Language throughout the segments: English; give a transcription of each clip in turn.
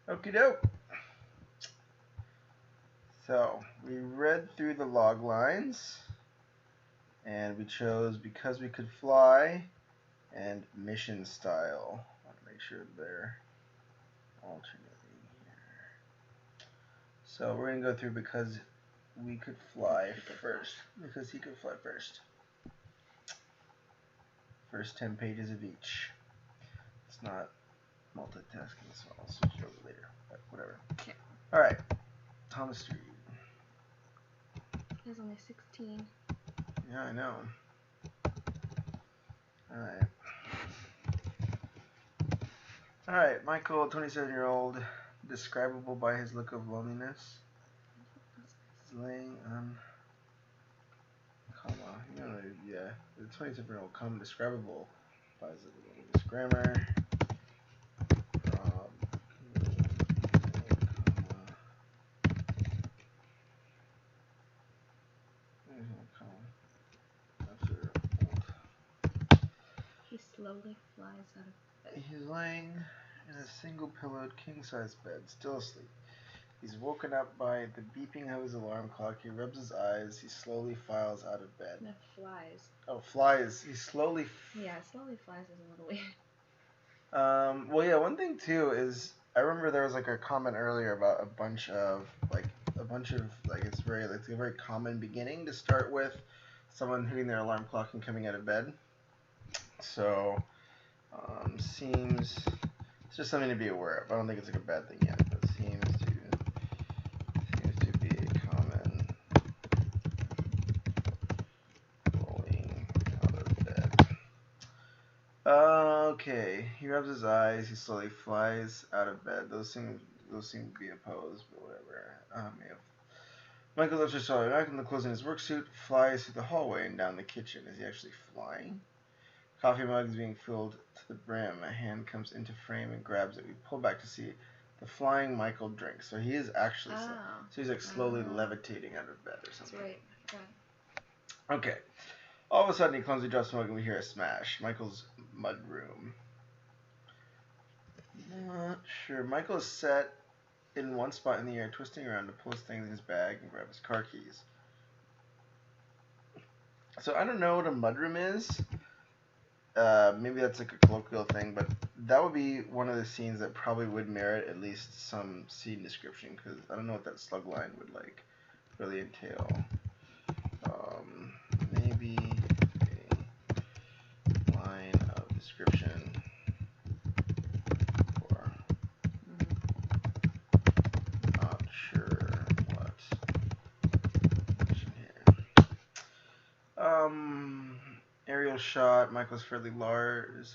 Okie doke. So we read through the log lines, and we chose because we could fly and mission style. I want to make sure they're alternating here. So we're gonna go through because we could fly first. Because he could fly first. First 10 pages of each. It's not multitasking, so I'll switch it over later. But whatever. Okay. Alright. Thomas Street. He's only 16. Yeah, I know. Alright. Alright, Michael, 27-year-old, describable by his look of loneliness. He's laying on... comma. You know, yeah. The 27-year-old comma describable by his look of loneliness. Grammar. He slowly flies out of bed. He's laying in a single-pillowed king-size bed, still asleep. He's woken up by the beeping of his alarm clock. He rubs his eyes. He slowly files out of bed. No, flies. Oh, flies. He slowly... Yeah, slowly flies is a little weird. Well, yeah, one thing, too, is... I remember there was, like, a comment earlier about a bunch of, it's a very common beginning to start with someone hitting their alarm clock and coming out of bed. So, seems... It's just something to be aware of. I don't think it's, like, a bad thing yet, but seems to be a common rolling out of bed. Okay, he rubs his eyes. He slowly flies out of bed. Those seem to be opposed, but whatever. Michael lifts his shoulder back and the clothes in his work suit, flies through the hallway and down the kitchen. Is he actually flying? Coffee mug is being filled to the brim. A hand comes into frame and grabs it. We pull back to see the flying Michael drink. So he is actually so he's like slowly levitating out of bed or something. That's right. Okay. All of a sudden he clumsily drops smoke and we hear a smash. Michael's mud room. Not sure. Michael is set in one spot in the air, twisting around to pull his things in his bag and grab his car keys. So I don't know what a mudroom is. Maybe that's like a colloquial thing, but that would be one of the scenes that probably would merit at least some scene description, because I don't know what that slug line would like really entail. Maybe a line of description for not sure what here. Aerial shot. Michael's fairly large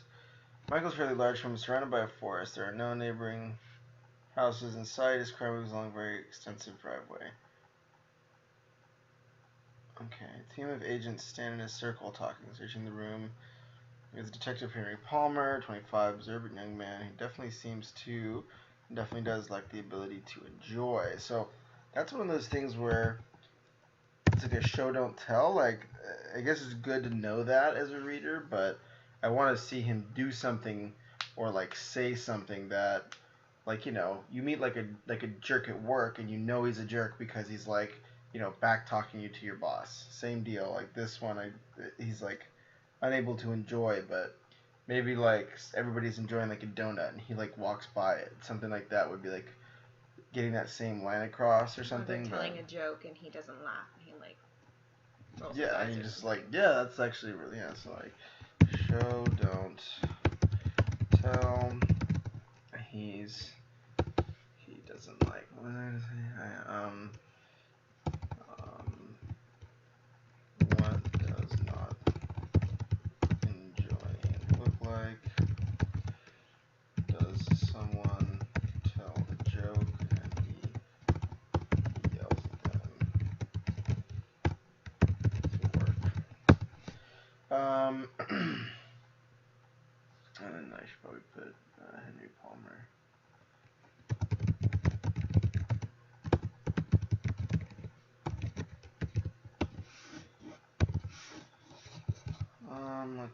from surrounded by a forest. There are no neighboring houses in sight. His car moves along a very extensive driveway. Okay, a team of agents stand in a circle talking, searching the room. There's Detective Henry Palmer, 25, observant young man. He definitely does like the ability to enjoy. So that's one of those things where it's like a show don't tell. Like, I guess it's good to know that as a reader, but I want to see him do something or like say something that, like, you know, you meet like a jerk at work and you know he's a jerk because he's like, you know, back talking you to your boss. Same deal. Like this one, he's like unable to enjoy, but maybe like everybody's enjoying like a donut and he like walks by it. Something like that would be like getting that same line across or something. Or telling a joke and he doesn't laugh and he like rolls yeah, his eyes and you or just something. like, yeah, that's actually really, yeah, so like show don't tell. He doesn't like, what was I gonna say? What does not enjoying look like? Does someone tell a joke and he yells at them to work? And then I should probably put Henry Palmer.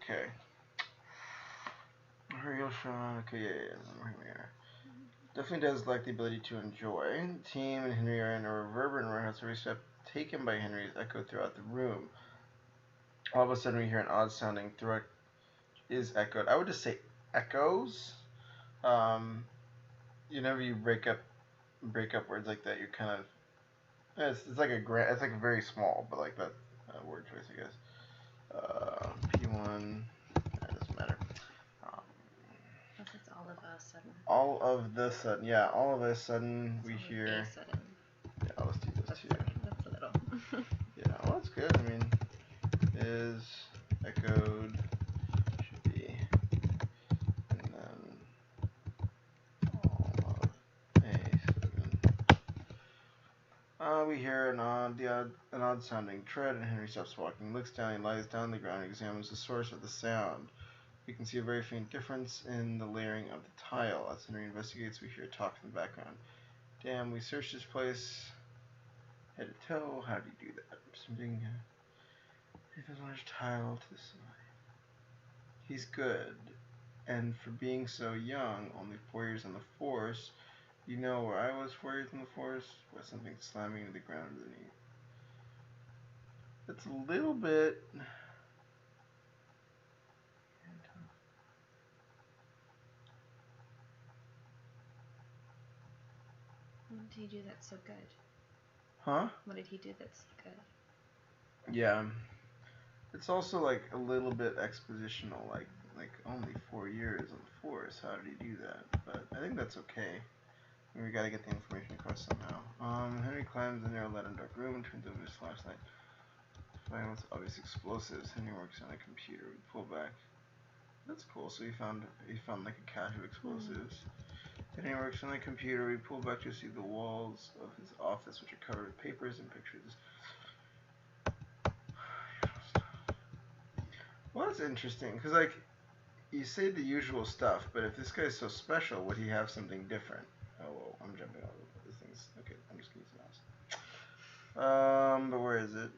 Okay. Aerial shot. Okay, yeah. Definitely does like the ability to enjoy. Team and Henry are in a reverberant warehouse. Every step taken by Henry is echoed throughout the room. All of a sudden, we hear an odd sounding threat is echoed. I would just say echoes. Whenever you break up words like that, you're kind of it's like it's like very small, but like that word choice, I guess. P1. That doesn't matter. Unless it's all of a sudden. All of the sudden, yeah. All of a sudden, we hear. A sudden. Yeah, let's do this too. That's a little. Yeah, well, that's good. I mean, is echoed should be, and then all of a sudden. We hear an odd sounding tread, and Henry stops walking, looks down, he lies down on the ground, and examines the source of the sound. We can see a very faint difference in the layering of the tile. As Henry investigates, we hear a talk in the background. Damn, we searched this place head to toe. How do you do that? Something. If a large tile to the side. He's good, and for being so young, only 4 years on the force. You know where I was 4 years on the force? Was something slamming into the ground underneath. That's a little bit. What did he do that's so good? Huh? What did he do that's good? Yeah. It's also like a little bit expositional, like only 4 years on the force. How did he do that? But I think that's okay. We gotta get the information across somehow. Henry climbs the narrow, light and dark room and turns over his flashlight. Find what's obvious explosives. Henry works on a computer. We pull back. That's cool. So he found like a cache of explosives. Henry works on a computer. We pull back to see the walls of his office, which are covered with papers and pictures. Well, that's interesting, because, like, you say the usual stuff, but if this guy's so special, would he have something different? Oh, whoa, I'm jumping all over these things. Okay, I'm just going to use mouse. But where is it?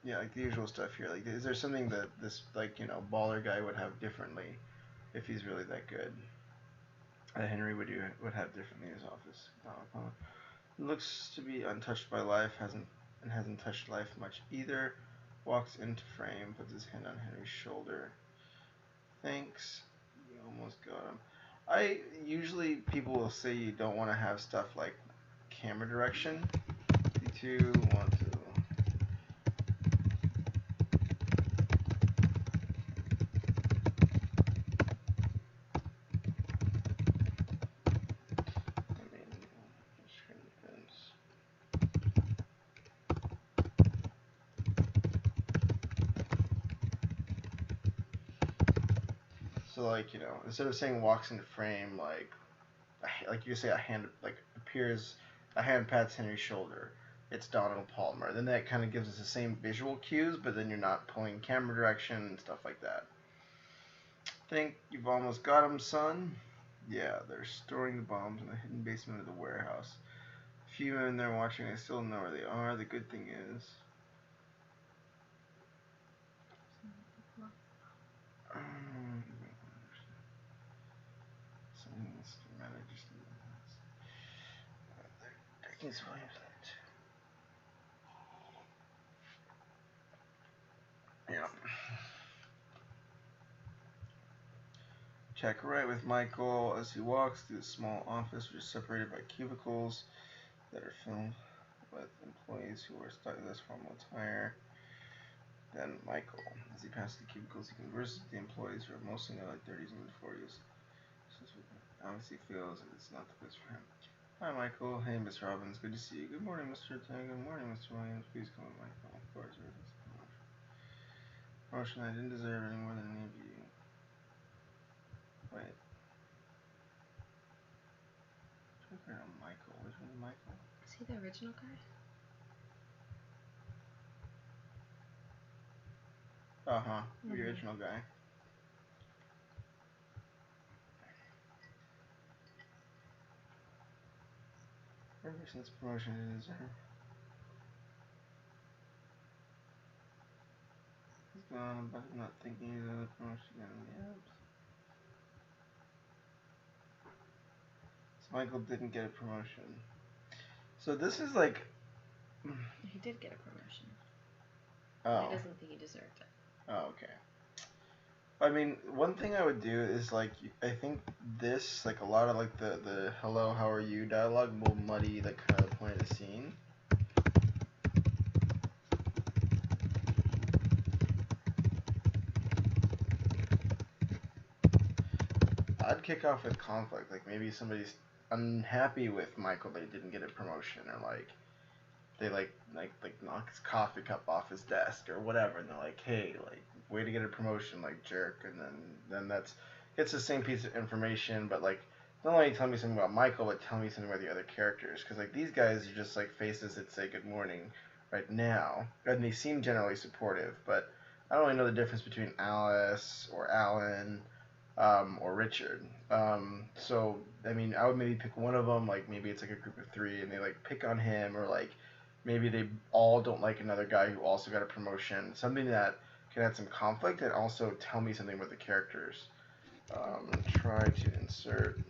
Yeah, like the usual stuff here. Like, is there something that this, like, baller guy would have differently if he's really that good? That Henry would have differently in his office. Looks to be untouched by life, hasn't touched life much either. Walks into frame, puts his hand on Henry's shoulder. Thanks. You almost got him. Usually people will say you don't want to have stuff like camera direction. 3, 2, 1, 2. So, like, instead of saying walks into frame, like you say, a hand pats Henry's shoulder. It's Donald Palmer. Then that kind of gives us the same visual cues, but then you're not pulling camera direction and stuff like that. Think you've almost got him, son? Yeah, they're storing the bombs in the hidden basement of the warehouse. A few men there watching, I still know where they are. The good thing is... Yeah. Check right with Michael as he walks through the small office, which is separated by cubicles that are filled with employees who are slightly less formal attire than Michael. As he passes the cubicles, he converses with the employees who are mostly in their late 30s and mid-40s. Obviously feels that it's not the place for him. Hi, Michael. Hey, Miss Robbins. Good to see you. Good morning, Mr. Tang. Good morning, Mr. Williams. Please come with Michael. Of course, promotion I didn't deserve any more than any of you. Wait. Michael. Which one is Michael? Is he the original guy? Uh-huh. The original guy. Ever since promotion I didn't deserve. He's gone, but I'm not thinking he's on the promotion again. Yeah. Michael didn't get a promotion. So this is like... He did get a promotion. Oh. He doesn't think he deserved it. Oh, okay. I mean, one thing I would do is, like, I think this, like, a lot of, like, the hello, how are you dialogue will muddy the kind of the point of the scene. I'd kick off with conflict. Like, maybe somebody's unhappy with Michael that he didn't get a promotion, or, like, they, like knock his coffee cup off his desk, or whatever, and they're like, hey, like, way to get a promotion, like, jerk, and then that's, it's the same piece of information, but, like, not only tell me something about Michael, but tell me something about the other characters, because, like, these guys are just, like, faces that say good morning right now, and they seem generally supportive, but I don't really know the difference between Alice, or Alan, or Richard. So, I mean, I would maybe pick one of them, like, maybe it's, like, a group of 3, and they, like, pick on him, or, like, maybe they all don't like another guy who also got a promotion. Something that can add some conflict and also tell me something about the characters. Try to insert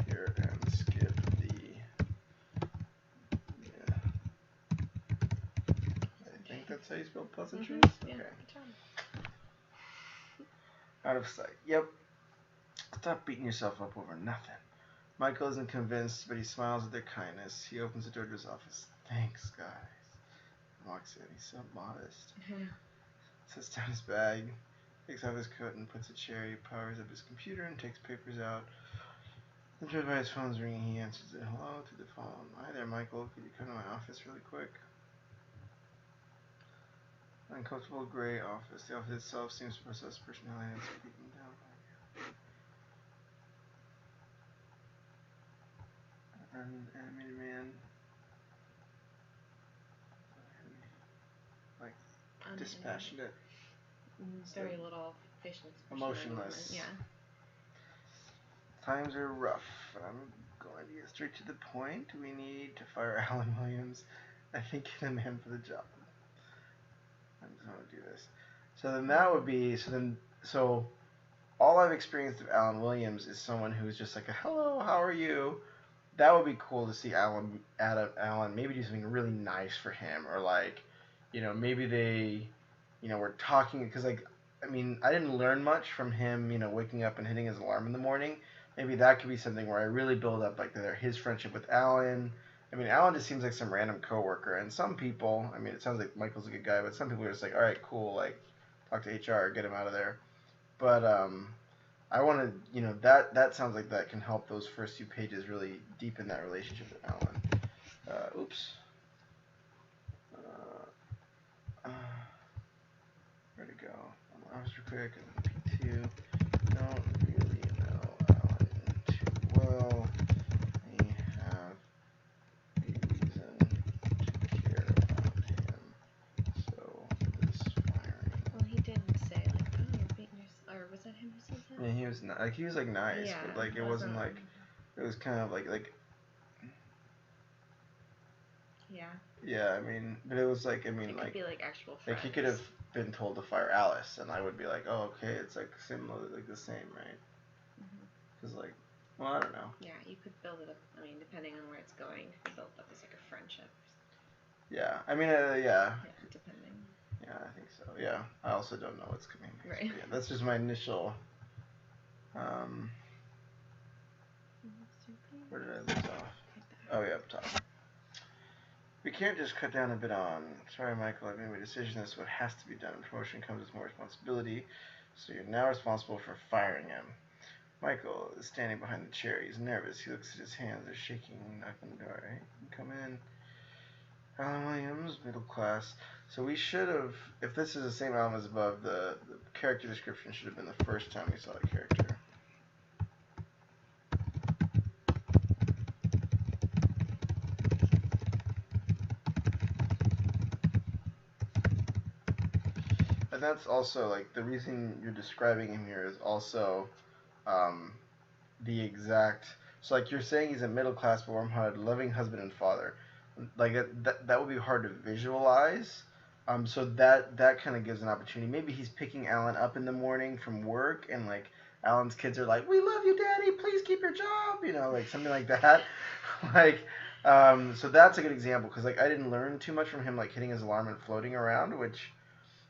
here and skip the... Yeah. I think that's how you spell pleasantries? Yeah, Okay. good job. Out of sight. Yep. Stop beating yourself up over nothing. Michael isn't convinced, but he smiles at their kindness. He opens the door to his office. Thanks, guys. Walks in. He's so modest. Sets down his bag, takes off his coat and puts a chair. He powers up his computer and takes papers out. Interested by his phone's ringing, he answers it. Hello to the phone. Hi there, Michael. Could you come to my office really quick? Uncomfortable gray office. The office itself seems to possess personality and speaking down. An animated man. Like, dispassionate. Very little facial expression. Emotionless. Yeah. Times are rough, and I'm going to get straight to the point. We need to fire Alan Williams. I think he's the man for the job. I'm just going to do this. So then that would be, so all I've experienced of Alan Williams is someone who's just like, hello, how are you? That would be cool to see Alan maybe do something really nice for him, or like, you know, maybe they, you know, were talking, because like, I mean, I didn't learn much from him, you know, waking up and hitting his alarm in the morning. Maybe that could be something where I really build up like his friendship with Alan. I mean, Alan just seems like some random coworker, and some people, I mean, it sounds like Michael's a good guy, but some people are just like, all right, cool, like, talk to HR, get him out of there. But I want to, you know, that sounds like that can help those first few pages really deepen that relationship with Alan. Oops. Where'd it go? Officer quick, and P2. Don't really know Alan too well. I have a reason to care about him. So this firing. Well, he did say like, "Oh, you're beating yourself," or was that him who said that? Yeah, he was nice, Yeah, but like it wasn't like, it was kind of like. Yeah. Yeah, I mean, but it was like, I mean, it like, could be like actual friends. like he could have been told to fire Alice, and I would be like, oh, okay, it's like similar, like the same, right? Because like, well, I don't know. Yeah, you could build it up. I mean, depending on where it's going, you could build it up as like a friendship. Yeah, I mean, Yeah, depending. Yeah, I think so. Yeah, I also don't know what's coming next. Right. Yeah, that's just my initial. Where did I leave off? Oh yeah, up top. We can't just cut down a bit on. Sorry, Michael, I've made my decision. This is what has to be done. Promotion comes with more responsibility, so you're now responsible for firing him. Michael is standing behind the chair. He's nervous. He looks at his hands. They're shaking. Knocking on the door. Right? Come in. Alan Williams, middle class. So we should have, if this is the same Alan as above, the character description should have been the first time we saw the character. And that's also, like, the reason you're describing him here is also the exact, so like you're saying he's a middle class, warm-hearted, loving husband and father. Like that would be hard to visualize. So that kind of gives an opportunity. Maybe he's picking Alan up in the morning from work, and like Alan's kids are like, "We love you, Daddy. Please keep your job." You know, like something like that. like, so that's a good example because like I didn't learn too much from him like hitting his alarm and floating around,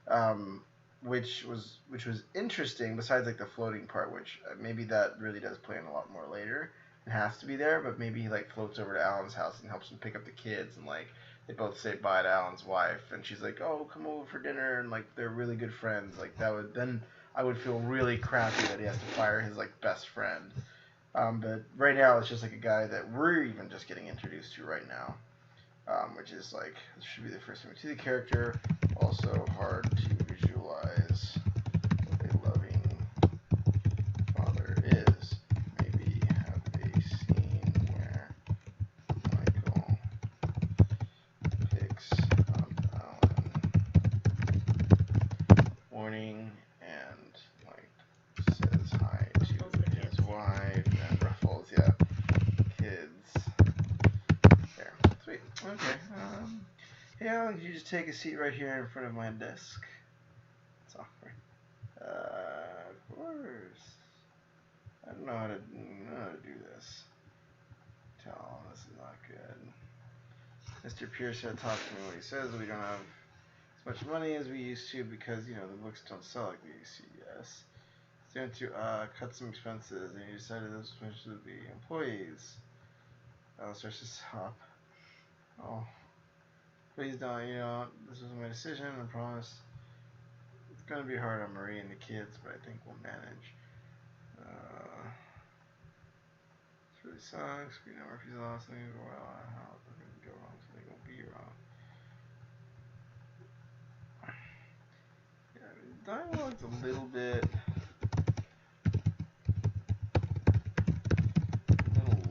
um, which was interesting. Besides like the floating part, which maybe that really does play in a lot more later. It has to be there, but maybe he like floats over to Alan's house and helps him pick up the kids, and like they both say bye to Alan's wife, and she's like, "Oh, come over for dinner," and like they're really good friends. Like that would then I would feel really crappy that he has to fire his like best friend. But right now it's just like a guy that we're even just getting introduced to right now, which is like this should be the first time we see the character. Also hard to visualize what a loving father is. Maybe have a scene where Michael picks up Alan morning and like says hi to his wife and ruffles, yeah, kids. There, sweet. Okay. Hey, Alan, could you just take a seat right here in front of my desk? It's awkward. Of course. I don't know how to do this. Tell him this is not good. Mr. Pierce had taught me what he says. We don't have as much money as we used to because, you know, the books don't sell like we used to, yes. So to cut some expenses, and he decided those expenses would be employees. Alan starts to stop. Oh, please don't, you know, this was my decision, I promise. It's going to be hard on Marie and the kids, but I think we'll manage. This really sucks. We know Murphy's lost something for a while. How can go wrong? Something will be wrong. Yeah, I mean, dialogue's a little bit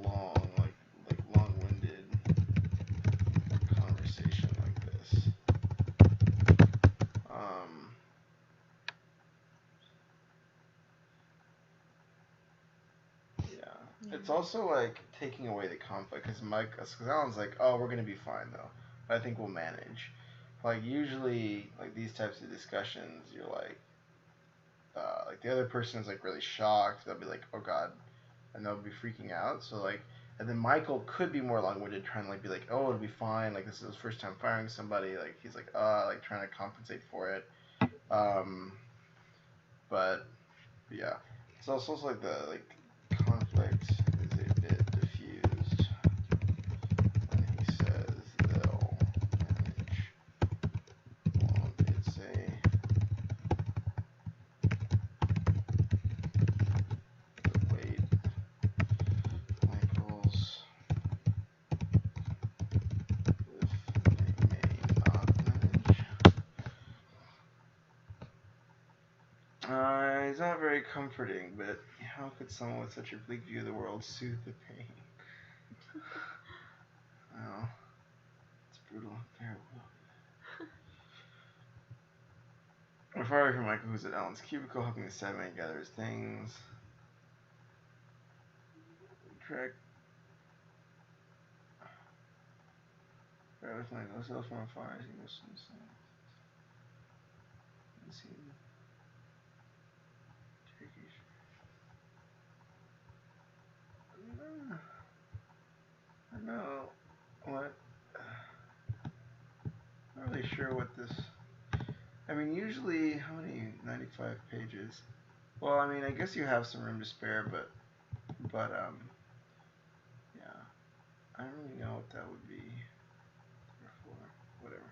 long, like long-winded conversation like this. Yeah. It's also like taking away the conflict because Alan's like, oh, we're gonna be fine though, but I think we'll manage. Like usually, like these types of discussions, you're like the other person is like really shocked. They'll be like, oh god, and they'll be freaking out. So like, and then Michael could be more long-winded, trying to like be like, oh, it'll be fine. Like this is his first time firing somebody. Like he's like trying to compensate for it. But yeah, it's also like the conflict is a bit diffused when he says they'll manage. Won't it say the weight Michael's if they may not manage? He's not very comforting, but how could someone with such a bleak view of the world soothe the pain? Well, it's brutal and terrible. We're far away from Michael, who's at Alan's cubicle, helping the sad man gather his things. Track. With my cell phone fires, he was insane. Turkish. I know what. Not really sure what this. I mean, usually, how many? 95 pages. Well, I mean, I guess you have some room to spare, but yeah. I don't really know what that would be. Whatever.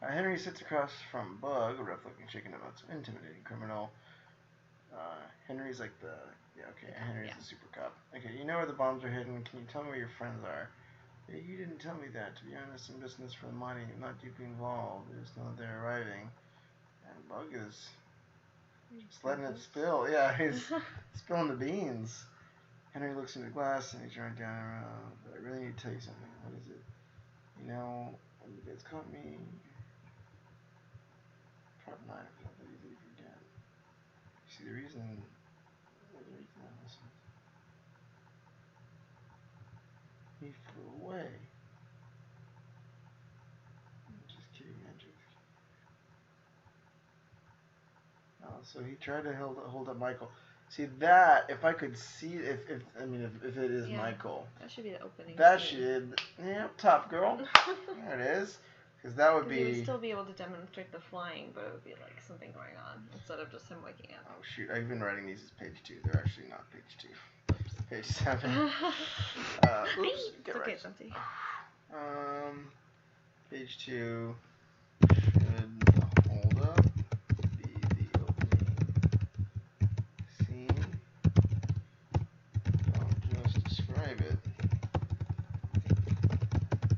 Henry sits across from Bug, a rough-looking chicken about some intimidating criminal. Henry's like the... Yeah, okay, Henry's the super cop. Okay, you know where the bombs are hidden. Can you tell me where your friends are? Yeah, you didn't tell me that. To be honest, I'm just in this for the money. I'm not deeply involved. I just know that they're arriving. And Bug is just letting it spill. Yeah, he's spilling the beans. Henry looks into the glass and he's running down around. But I really need to tell you something. What is it? You know, when you guys caught me... Prop 9, it's not that easy to forget. You see the reason I listened. He flew away. I'm just kidding, Magic. Oh, so he tried to hold up Michael. See that if I could see if it is Yeah. Michael. That should be the opening. That scene. should top girl. There it is. Because that would be. You would still be able to demonstrate the flying, but it would be like something going on instead of just him waking up. Oh shoot! I've been writing these as page 2. They're actually not page 2. Page 7. Oops. It's okay, it's empty. Page 2 should hold up be the opening scene. Don't just describe it.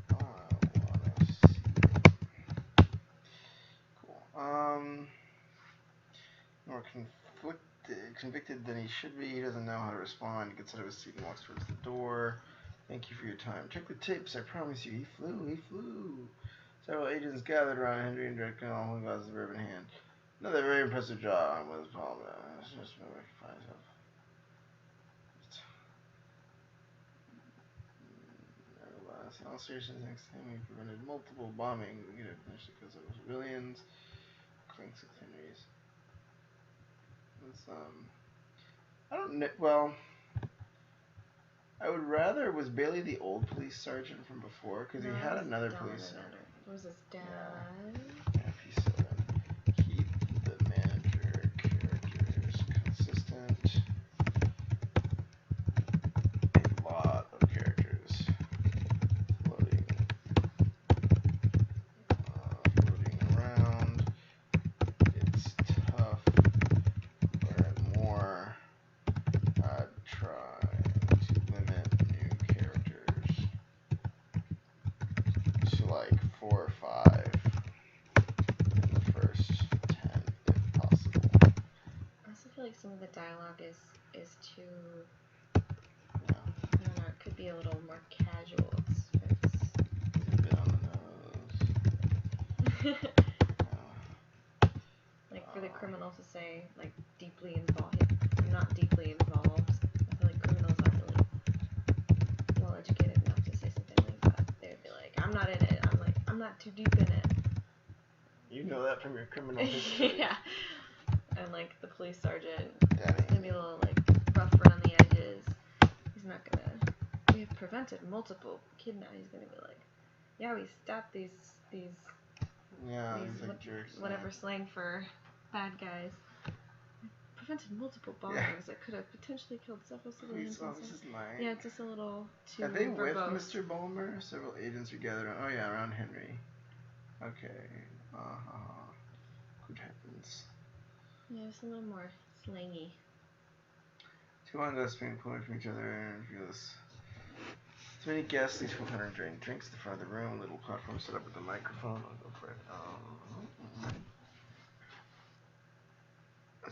I wanna see it. Cool. More convicted than he should be. He doesn't know how to respond. He gets out of his seat and walks towards the door. Thank you for your time. Check the tapes. I promise you. He flew. Several agents gathered around Henry and Drake and all glass of bourbon in hand. Another very impressive job with Paul. Just rectify himself. Nevertheless, in all seriousness, next time we prevented multiple bombings. We could have finished because of civilians. Clinks with Henry's. I don't know. Well, I would rather. Was Bailey the old police sergeant from before? Because he had another police sergeant. Was his dad? Yeah, P7. Keep the manager characters consistent. A lot of characters floating around. It's tough. Learn more. Try to limit new characters to like 4 or 5 in the first 10 if possible. I also feel like some of the dialogue is too. Yeah. I don't know. It could be a little more casual. It's a bit on the nose. Like for the criminal to say like deeply involved, not deeply involved. I feel like criminals aren't really well educated enough to say something like that. They'd be like, I'm not in it. I'm not too deep in it. You know that from your criminal history. Yeah. And like the police sergeant, Danny. he's gonna be a little like rough around the edges. He's not gonna. We have prevented multiple kidnappings. He's gonna be like, yeah, we stopped these like jerks. Whatever slang for bad guys. Prevented multiple bombings that could have potentially killed several civilians. This is nice. Yeah, it's just a little too. Are they verbose. with Mr. Bulmer? Several agents are gathered. Oh yeah, around Henry. Okay. Good heavens. Yeah, it's a little more slangy. Two on us being pulled from each other and feels. Too many guests, each 100 drinks at the front of the room, a little platform set up with a microphone. I'll go for it.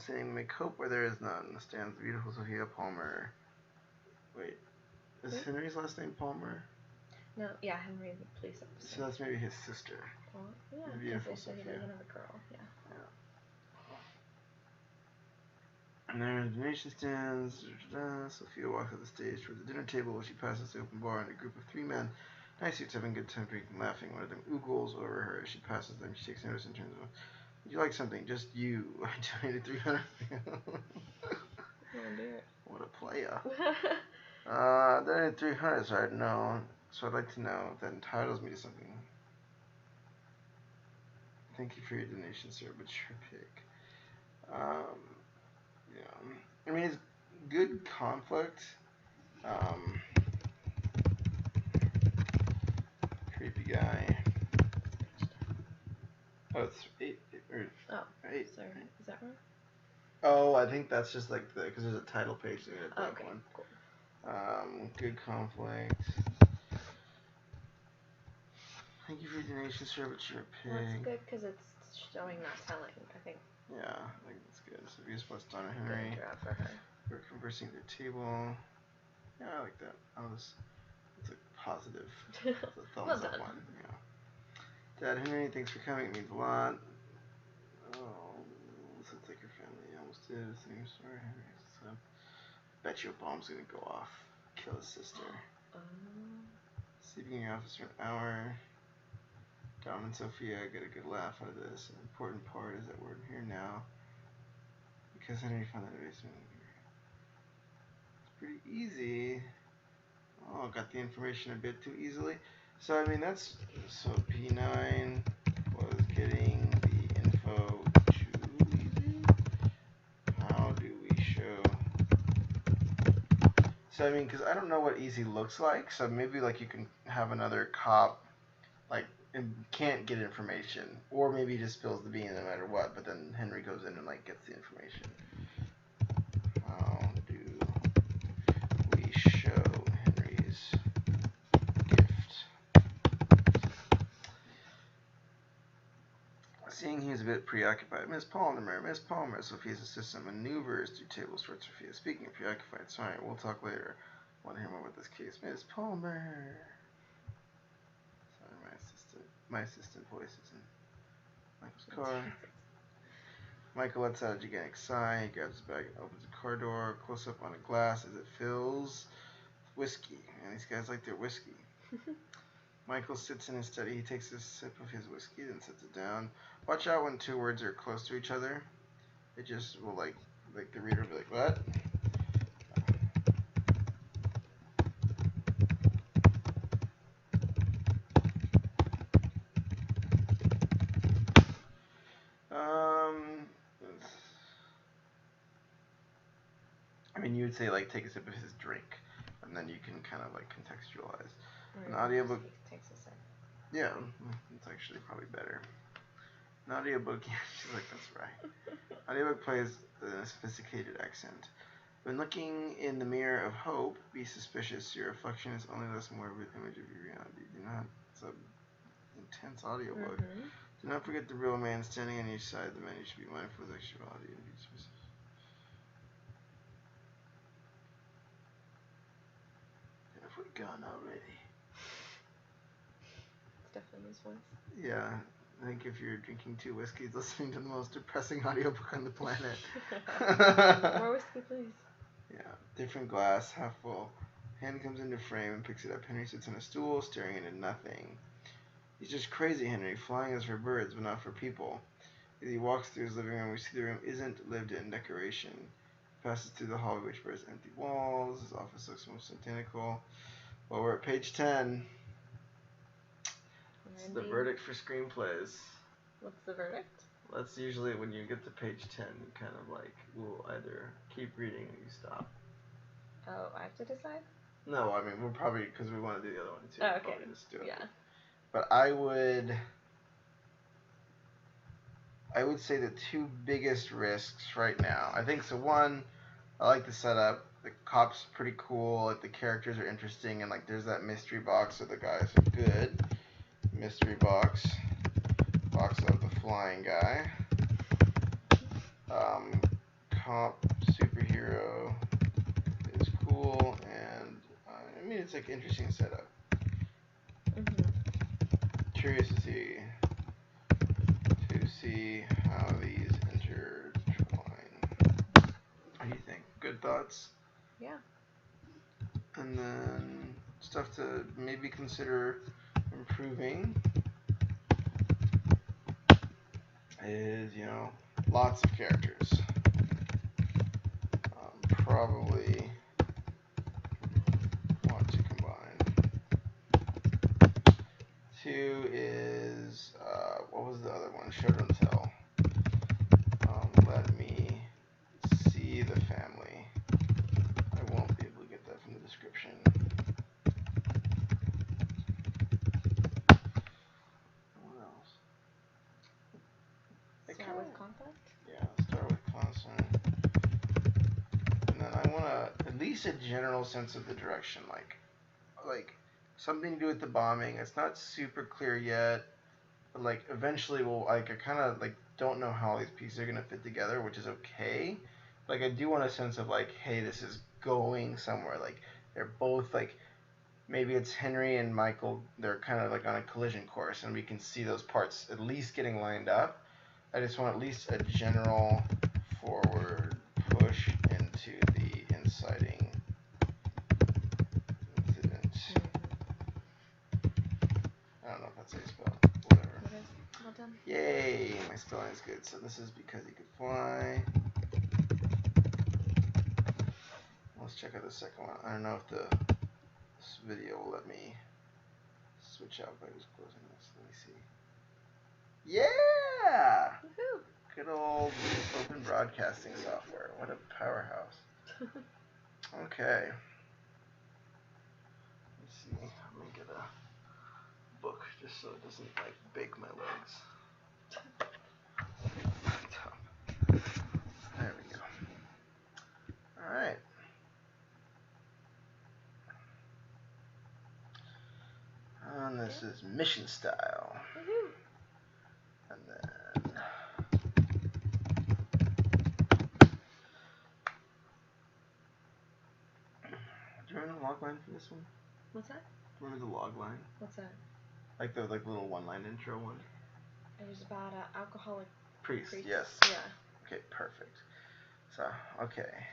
Saying, make hope where there is none. Stands the beautiful Sophia Palmer. Wait, is Henry's last name Palmer? No, yeah, Henry the police officer. So that's maybe his sister. Well, yeah, the beautiful so he Sophia. doesn't have a girl, yeah. And there the nation stands. Sophia walks up the stage toward the dinner table where she passes the open bar and a group of 3 men. Nice suits having a good time drinking and laughing. One of them oogles over her as she passes them. She takes notice and turns around. Would you like something? Just you. I donated 300. What a playa. Donated 300, so I'd know. So I'd like to know if that entitles me to something. Thank you for your donation, sir, but your pick. Yeah. I mean, it's good conflict. Creepy guy. Oh, it's 8. Oh, 8. sorry. Is that wrong? Oh, I think that's just like because there's a title page there. Oh, okay. One. Cool. Good conflict. Thank you for your donation, sir, but you're a pig. Well, that's good because it's showing, not telling, I think. Yeah, I think that's good. So we just watched Donna Henry. Good job for her. We're conversing at their table. Yeah, I like that. It's a positive. It's a thumbs up one. Yeah. Dad Henry, thanks for coming. It means a lot. Oh, this looks like your family almost did. Same story, Henry. So, bet your bomb's gonna go off. Kill his sister. Sleeping in your office for an hour. Dom and Sophia get a good laugh out of this. An important part is that we're here now because Henry found that basement. easy. Oh, got the information a bit too easily. So, I mean, so P9 was getting the info too easy? How do we show? So, I mean, because I don't know what easy looks like, so maybe, like, you can have another cop, like, and can't get information, or maybe he just spills the beans no matter what, but then Henry goes in and, like, gets the information. How do we show Henry's gift? Seeing he was a bit preoccupied, Miss Palmer, Sophia's assistant, maneuvers through tables towards Sophia. Speaking of preoccupied, sorry, we'll talk later. I want to hear more about this case. Miss Palmer. Sorry, my assistant voice is in Michael's car. Michael lets out a gigantic sigh. He grabs his bag and opens the car door. Close up on a glass as it fills with whiskey. And these guys like their whiskey. Michael sits in his study. He takes a sip of his whiskey, then sets it down. Watch out when two words are close to each other. It just will, like the reader will be like, what? I mean, you would say, like, take a sip of his drink, and then you can kind of, like, contextualize. An audiobook takes a sip. Yeah, it's actually probably better. An audiobook, yeah, she's like, that's right. Audiobook plays a sophisticated accent. When looking in the mirror of hope, be suspicious. Your reflection is only less more of an image of your reality. Do not, it's an intense audiobook. Do not forget the real man standing on each side. The man you should be mindful of sexuality and be specific. Have we gone already? It's definitely his voice. Yeah. I think if you're drinking 2 whiskeys, listening to the most depressing audiobook on the planet. More whiskey, please. Yeah. Different glass, half full. Hand comes into frame and picks it up. Henry sits on a stool, staring into nothing. He's just crazy, Henry. Flying is for birds, but not for people. As he walks through his living room, we see the room isn't lived in decoration. He passes through the hallway, which bears empty walls. His office looks most identical. Well, we're at page 10. It's the verdict for screenplays. What's the verdict? That's usually when you get to page 10, you kind of like will either keep reading or you stop. Oh, I have to decide? No, I mean, we'll probably, because we want to do the other one too. Oh, okay. Probably just do it. Yeah. But I would say the 2 biggest risks right now. I think, so one, I like the setup. The cop's pretty cool. Like, the characters are interesting, and like there's that mystery box, so the guys are good. Mystery box of the flying guy. Cop superhero is cool, and I mean, it's like interesting setup. Curious to see how these intertwine. What do you think? Good thoughts? Yeah. And then stuff to maybe consider improving is, lots of characters. Probably want to combine. 2 is, what was the other one? Show don't tell. Let me see the family. I won't be able to get that from the description. What else? Start with conflict? Yeah, start with consonant. And then I want at least a general sense of the direction, like something to do with the bombing. It's not super clear yet, but like eventually I kind of like don't know how all these pieces are gonna fit together, which is okay. Like, I do want a sense of like, hey, this is going somewhere. Like, they're both like, maybe it's Henry and Michael. They're kind of like on a collision course, and we can see those parts at least getting lined up. I just want at least a general forward push into the inciting incident. I don't know if that's how you spell it. Whatever. It is. Well done. Yay! My spelling is good. So this is because he could fly. Most check out the second one. I don't know if this video will let me switch out by just closing this. Let me see. Yeah! Woohoo! Good old open broadcasting software. What a powerhouse. Okay. Let's see. Let me get a book just so it doesn't like bake my legs. There we go. Alright. And this is mission style. Woohoo! And then do you remember the log line for this one? What's that? Remember the log line? What's that? Like the little one-line intro one? It was about an alcoholic Priest, priest. yes. Yeah. Okay, perfect. So, okay.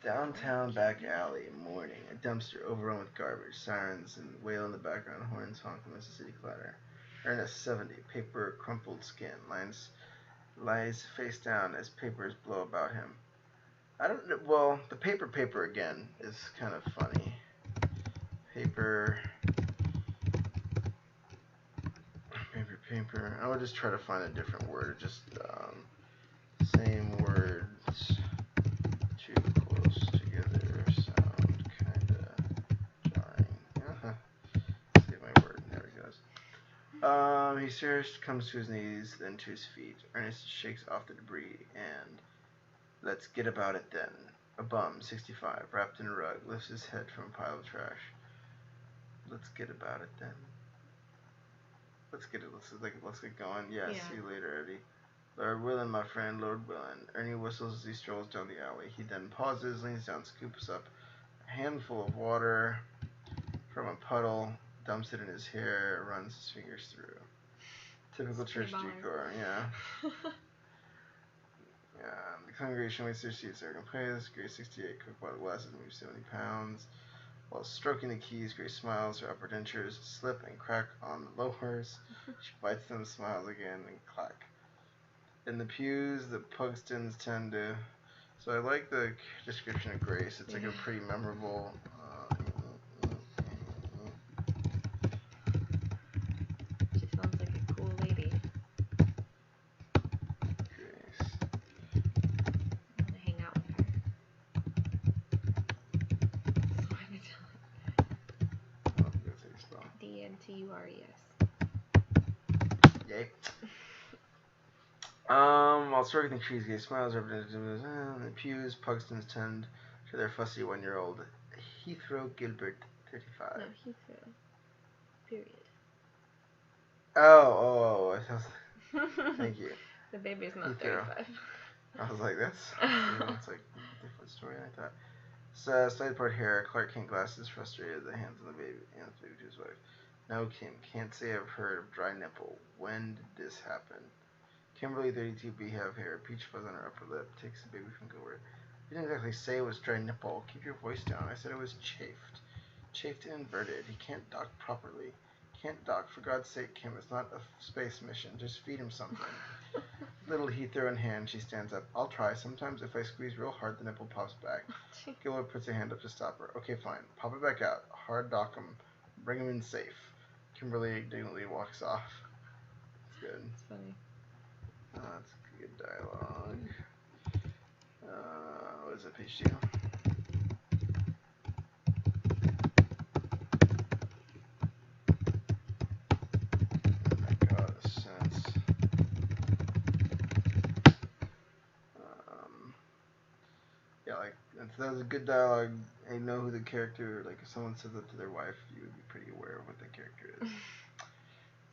Downtown back alley, morning. A dumpster overrun with garbage, sirens, and wail in the background, horns honk amidst the city clatter. Ernest, 70, paper, crumpled skin, lies face down as papers blow about him. I don't know, well, the paper again is kind of funny. Paper. I would just try to find a different word, just, same words. Too close together sound kinda jarring. Save my word. There he goes. He first comes to his knees, then to his feet. Ernest shakes off the debris and let's get about it then. A bum, 65, wrapped in a rug, lifts his head from a pile of trash. Let's get about it then. Let's get going. Yeah, Yeah. see you later, Eddie. Lord Willin, my friend, Lord Willin. Ernie whistles as he strolls down the alley. He then pauses, leans down, scoops up a handful of water from a puddle, dumps it in his hair, runs his fingers through. Typical church decor, yeah. The congregation waits their seats. Everyone plays. Grace, 68, cook bottle glasses, moves 70 pounds. While stroking the keys, Grace smiles. Her upper dentures slip and crack on the lowers. She bites them, smiles again, and clack. In the pews, the Pugstons tend to... So I like the description of Grace. It's like a pretty memorable... She sounds like a cool lady. Grace. I want to hang out with her. That's how you spell. DNTURES. Yay. While stroking the trees, Grace smiles over in the pews. Pugstons tend to their fussy 1-year-old Heathrow Gilbert, 35. No, Heathrow. Period. Oh, thank you. The baby's not Heathrow. 35. I was like, it's like a different story than I thought. Side part hair, Clark Kent glasses, frustrated, the hands on the baby, to his wife. No, Kim, can't say I've heard of dry nipple. When did this happen? Kimberly, 32B, have hair, peach fuzz on her upper lip, takes the baby from Gilbert. You didn't exactly say it was dry nipple. Keep your voice down. I said it was chafed. Chafed and inverted. He can't dock properly. Can't dock. For God's sake, Kim, it's not a space mission. Just feed him something. Little Heathrow in hand, she stands up. I'll try. Sometimes if I squeeze real hard, the nipple pops back. Gilbert puts a hand up to stop her. Okay, fine. Pop it back out. Hard dock him. Bring him in safe. Kimberly indignantly walks off. It's good. It's funny. That's good dialogue. What is it, page 2? Oh my god, a sense. That was a good dialogue. I know who the character, like if someone says that to their wife, you would be pretty aware of what the character is.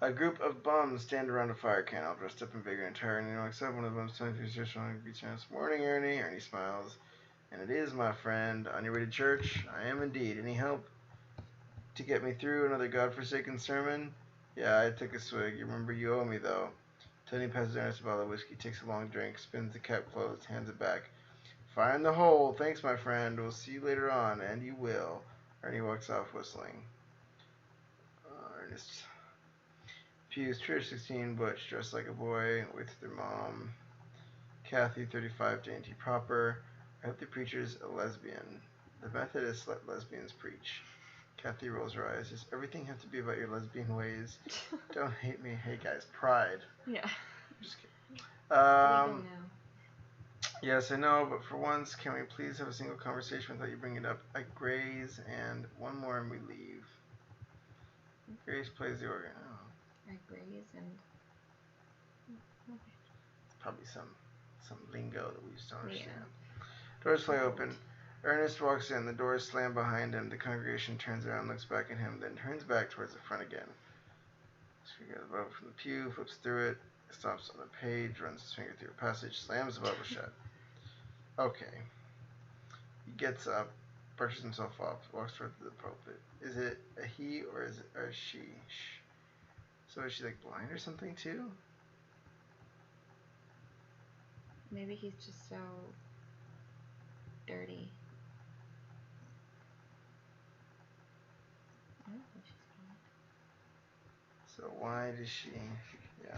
A group of bums stand around a fire can, all dressed up in vigor and tired, and you know, except one of the bums telling you to on the beach house. Morning, Ernie. Ernie smiles. And it is, my friend. On your way to church? I am indeed. Any help to get me through another godforsaken sermon? Yeah, I took a swig. You remember you owe me, though. Tony passes Ernest a bottle of whiskey, takes a long drink, spins the cap closed, hands it back. Fire in the hole. Thanks, my friend. We'll see you later on. And you will. Ernie walks off whistling. Ernest. Pews, Church, 16, Butch, dressed like a boy, with their mom. Kathy, 35, dainty proper. I hope the preacher's a lesbian. The Methodists let lesbians preach. Kathy rolls her eyes. Does everything have to be about your lesbian ways? Don't hate me. Hey guys, pride. Yeah. Just kidding. Legal now. Yes, I know, but for once, can we please have a single conversation without you bringing it up? I graze and one more and we leave. Grace plays the organ. Oh. I graze and. Okay. It's probably some lingo that we just don't understand. Yeah. Doors fly open. Ernest walks in. The doors slam behind him. The congregation turns around, looks back at him, then turns back towards the front again. So he gets the Bible from the pew, flips through it, stops on the page, runs his finger through a passage, slams the Bible shut. Okay. He gets up, brushes himself off, walks towards the pulpit. Is it a he or is it a she? So is she like blind or something too? Maybe he's just so dirty. I don't think she's blind. So why does she? Yeah.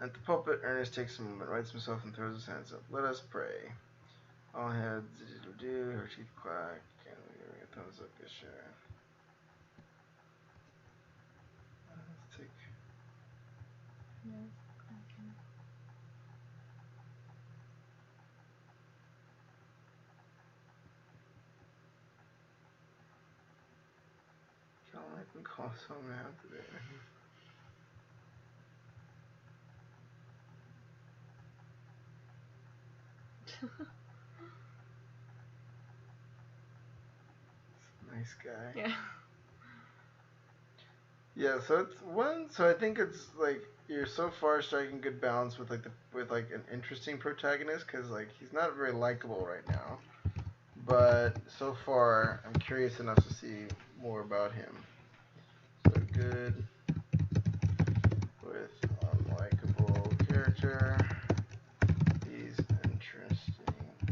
At the pulpit, Ernest takes a moment, rights himself, and throws his hands up. Let us pray. All heads do, her teeth clack, and we give a thumbs up, good share. Let's take. No, okay. Don't make me call so mad today. Nice guy. Yeah. Yeah, so it's one. So I think it's like you're so far striking good balance with like an interesting protagonist because like he's not very likable right now, but so far I'm curious enough to see more about him. So good with unlikable character. He's interesting. What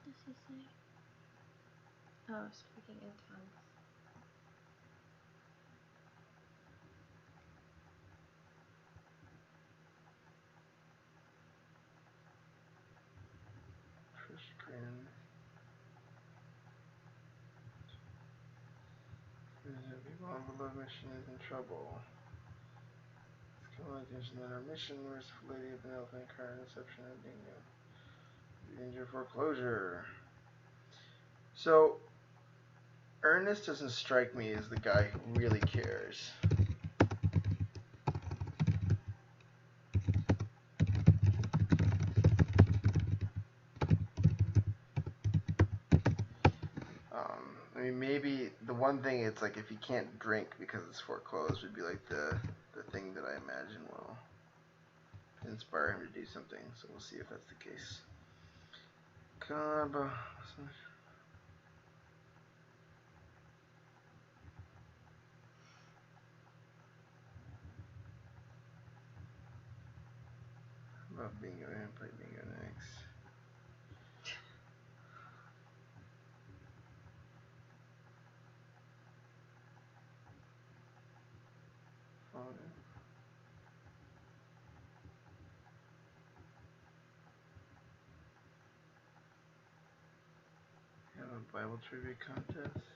does he say? Oh, speaking in tongues. Christian. People on below mission is in trouble. It's come to attention that our mission, merciful lady of the elephant car, deception and bingo. Danger foreclosure. So Ernest doesn't strike me as the guy who really cares. I mean, maybe the one thing it's like if he can't drink because it's foreclosed would be like the thing that I imagine will inspire him to do something. So we'll see if that's the case. About bingo and play bingo next. Have a Bible trivia contest.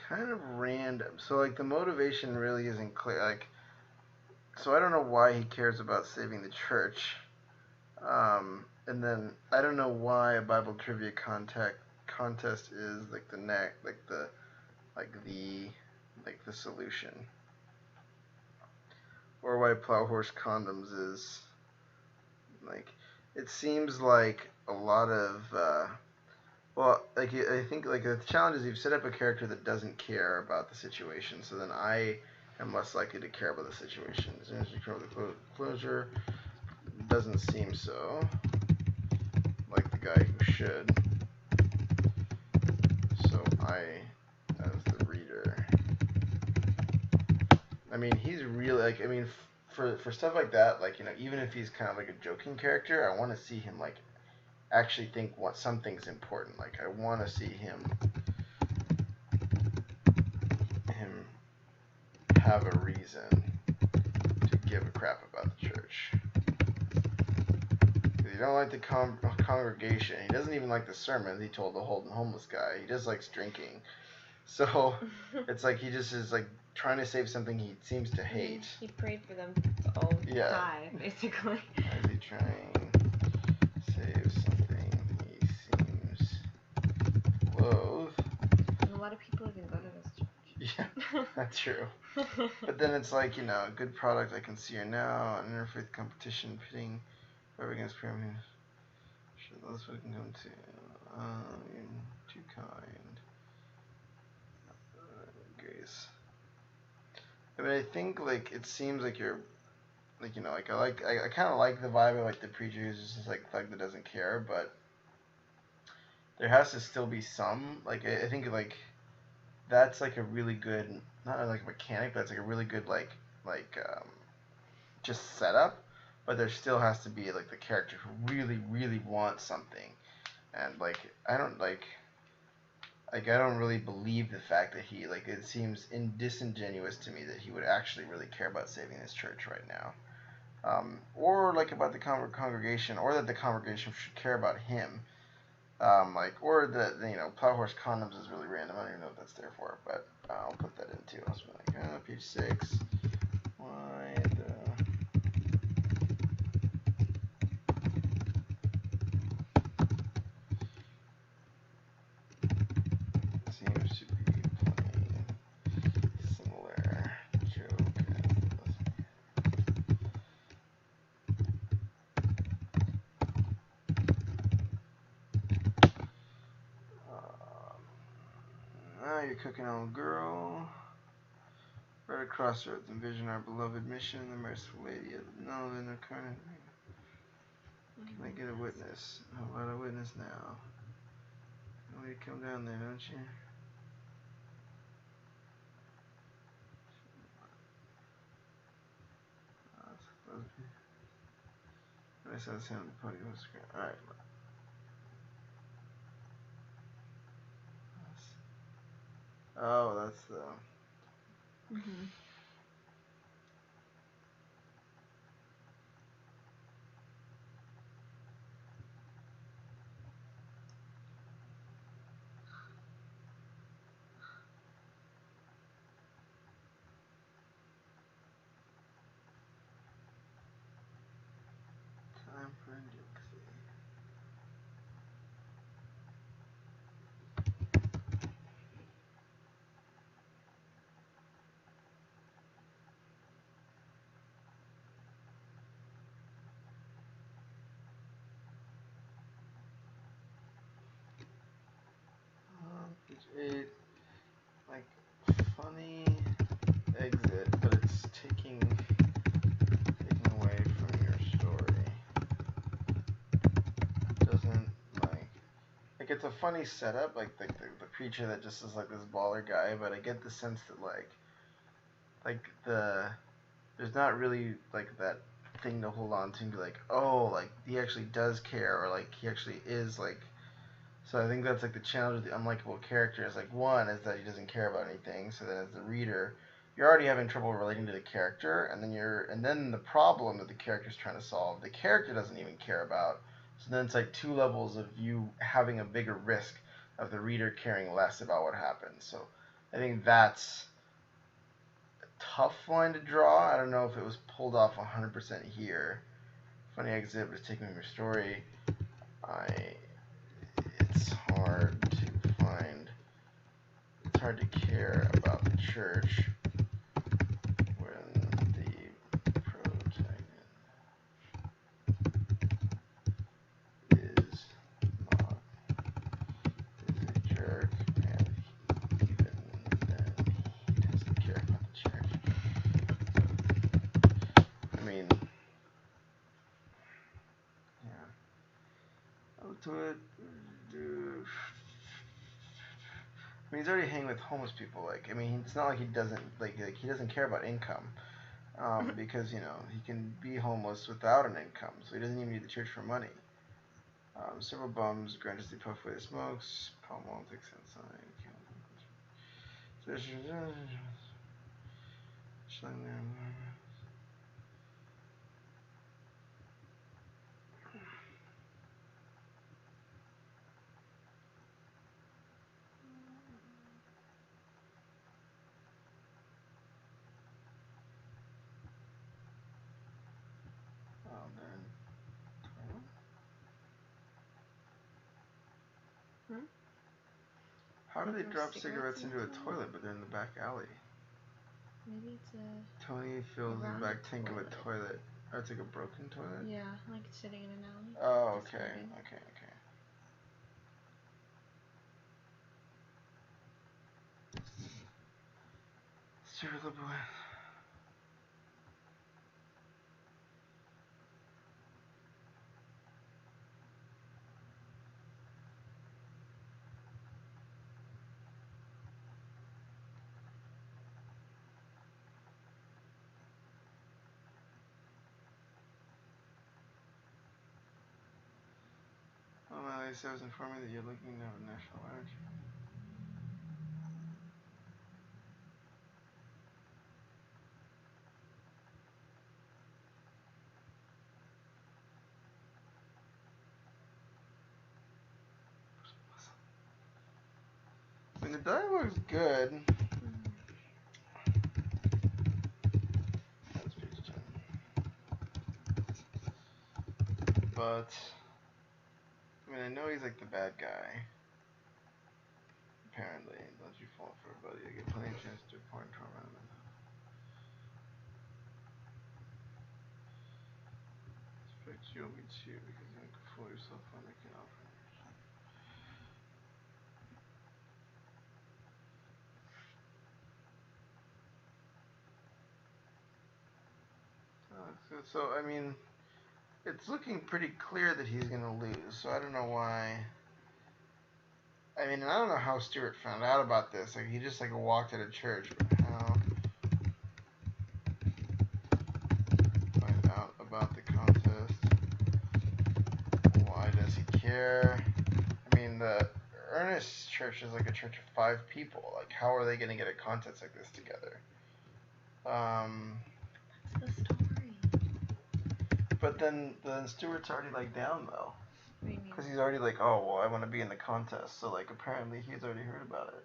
Kind of random. So like the motivation really isn't clear. Like, so I don't know why he cares about saving the church. And then I don't know why a Bible trivia contest is like the solution. Or why plow horse condoms is like it seems like a lot of well, like I think like the challenge is you've set up a character that doesn't care about the situation, so then I and less likely to care about the situation. As soon as you care about the closure, doesn't seem so. Like the guy who should. So I, as the reader, I mean, he's really like, I mean, for stuff like that, like, you know, even if he's kind of like a joking character, I want to see him like actually think what something's important. Like, I want to see him have a reason to give a crap about the church. You don't like the congregation. He doesn't even like the sermons he told the homeless guy. He just likes drinking. So it's like he just is like trying to save something he seems to hate. He prayed for them to all die, basically. Why is he trying to save something he seems loath? And a lot of people even go to this church. Yeah, that's true. But then it's like, you know, a good product I can see her now, an interfaith competition pitting whoever against pyramid. Sure, that's what we can come to. Too kind. Grace. I mean, I think, like, it seems like you're, like, you know, like, I kind of like the vibe of, like, the preacher who's just, like, thug that doesn't care, but there has to still be some, like, I think, like, that's, like, a really good, not, like, a mechanic, but it's, like, a really good, just setup, but there still has to be, like, the character who really, really wants something, and, like, I don't really believe the fact that he, like, it seems disingenuous to me that he would actually really care about saving this church right now. Or, like, about the congregation, or that the congregation should care about him. Or that, you know, Plow Horse Condoms is really random. I don't even know what that's there for, but I'll put that in too. I'll just be like, page 6. Why the... Seems to be playing similar joke now you're cooking on a girl. Right across the road, envision our beloved mission, the merciful lady of no, then the current. Can I get a witness? How about a witness now? You come down there, don't you? I saw the sound of the podium on the screen. Alright. Oh, that's the... Time for Dixie. Page 8, like, funny exit, but it's taking away from your story. Doesn't, like it's a funny setup, like the preacher that just is like this baller guy, but I get the sense that there's not really like that thing to hold on to and be like, oh, like he actually does care, or like he actually is like. So I think that's like the challenge with the unlikable character is like, one is that he doesn't care about anything. So then as the reader, you're already having trouble relating to the character, and then the problem that the character's trying to solve, the character doesn't even care about. So then it's like 2 levels of you having a bigger risk of the reader caring less about what happens. So I think that's a tough line to draw. I don't know if it was pulled off 100% here. Funny exit was taking your story. It's hard to care about the church when the protagonist is a jerk, and even then he doesn't care about the church. I mean, yeah. I'll do it. I mean, he's already hanging with homeless people. Like, I mean, it's not like he doesn't he doesn't care about income, because you know he can be homeless without an income, so he doesn't even need the church for money. Several bums grandiously puff away the smokes. Palm wall takes inside. How do they drop cigarettes into a toilet, but they're in the back alley? Maybe it's a... Tony fills the back tank of a toilet. Oh, it's like a broken toilet? Yeah, like it's sitting in an alley. Oh, okay. Okay. Sur le bois. Oh, Alice, I was informing that you're looking to have a national energy. I mean, the dialogue's good. That's page 10. But, I mean, I know he's like the bad guy. Apparently, don't you fall for a buddy? I get plenty of chance to point torment him. Expect you will be too, because you don't fool yourself when making offers. So, I mean, it's looking pretty clear that he's gonna lose. So I don't know why. I mean, I don't know how Stuart found out about this. Like, he just like walked out of church. But how find out about the contest? Why does he care? I mean, the Ernest Church is like a church of 5 people. Like, how are they gonna get a contest like this together? That's the story. But then Stuart's already like down though. What do you mean? Because he's already like, oh, well, I want to be in the contest. So, like, apparently he's already heard about it.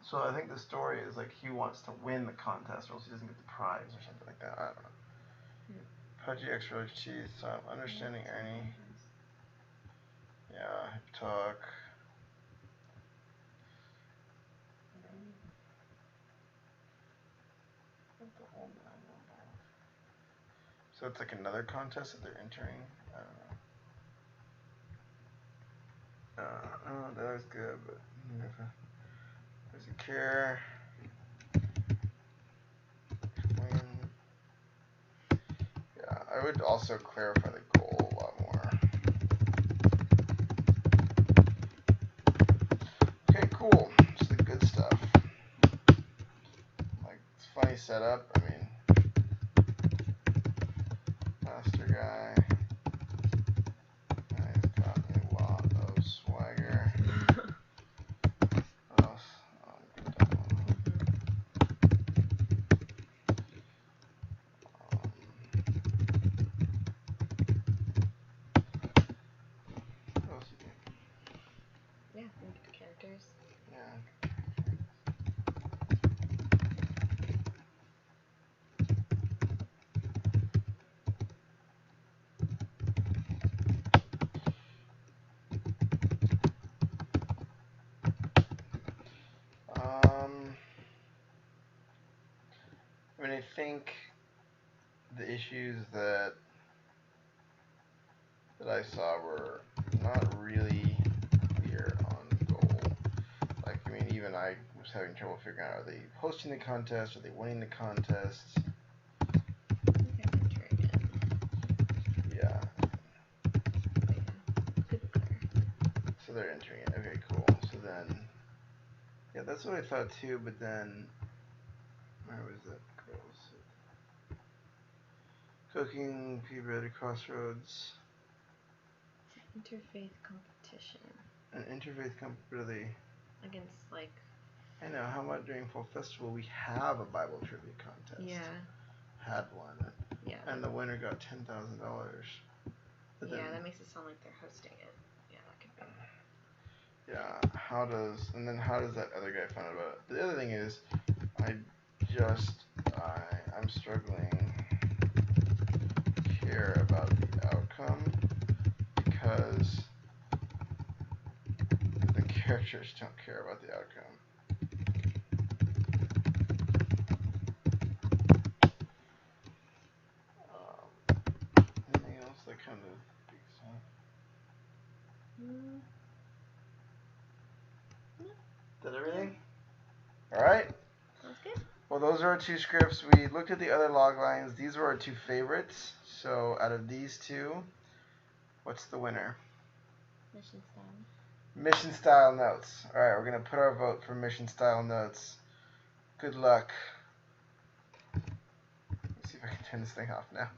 So I think the story is, like, he wants to win the contest or else he doesn't get the prize or something like that. I don't know. Pudgy extra large cheese. So I'm understanding Ernie. Yeah, hip talk. So it's like another contest that they're entering? I don't know. Oh, that was good, but does he care? Win. Yeah, I would also clarify the goal a lot more. Okay, cool. Just the good stuff. Like, it's funny setup. I mean, master guy. He's got a lot of swagger. What else? What else you think? Yeah, think the characters. Yeah. I mean, I think the issues that I saw were not really clear on goal. Like, I mean, even I was having trouble figuring out, are they hosting the contest? Are they winning the contest? they're entering it. Okay, cool. So then, yeah, that's what I thought too. But then, where was that? Cooking, pea bread at crossroads. Interfaith competition. An interfaith really. Against like. I know. How about during Fall Festival we have a Bible trivia contest? Yeah. Had one. Yeah. And the winner got $10,000. Yeah, that makes it sound like they're hosting it. Yeah, that could be. Yeah. How does that other guy find out about it? The other thing is, I'm struggling to care about the outcome because the characters don't care about the outcome. Anything else that kind of speaks on? No. Is that everything? Alright. Sounds good. Well, those are our two scripts. We looked at the other log lines. These were our two favorites. So out of these two, what's the winner? Mission style. Mission style notes. Alright, we're going to put our vote for mission style notes. Good luck. Let's see if I can turn this thing off now.